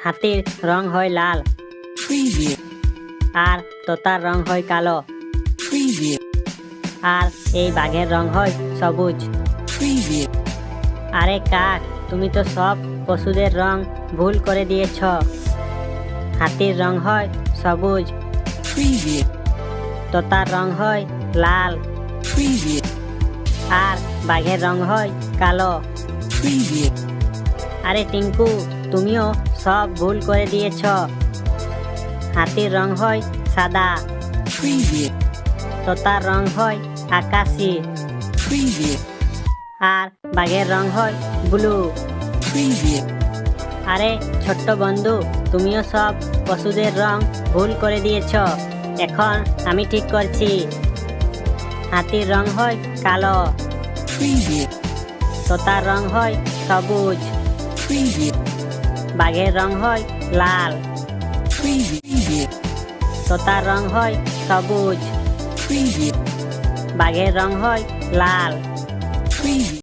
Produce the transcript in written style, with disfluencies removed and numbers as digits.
হাতির রং হয় লাল Preview. আর তোতার রং হয় কালো Preview. আর এই বাঘের রং হয় সবুজ। Preview. আরে কাক, তুমি তো সব পশুদের রং ভুল করে দিয়েছ। হাতির রং হয় সবুজ, Preview. তোতার রং হয় লাল Preview. আর বাঘের রং হয় কালো। Preview. আরে টিঙ্কু, তুমিও সব ভুল করে দিয়েছ। হাতির রং হয় সাদা, Preview. তোতার রং হয় আকাশি Preview. আর বাঘের রং হয় ব্লু। Preview. আরে ছোট্ট বন্ধু, তুমিও সব পশুদের রং ভুল করে দিয়েছ। এখন আমি ঠিক করছি। হাতির রং হয় কালো, Preview. তোতার রং হয় সবুজ, Preview. বাঘের রং হয় লাল, Preview. তোতার রং হয় সবুজ, Preview. বাঘের রং হয় লাল। Preview.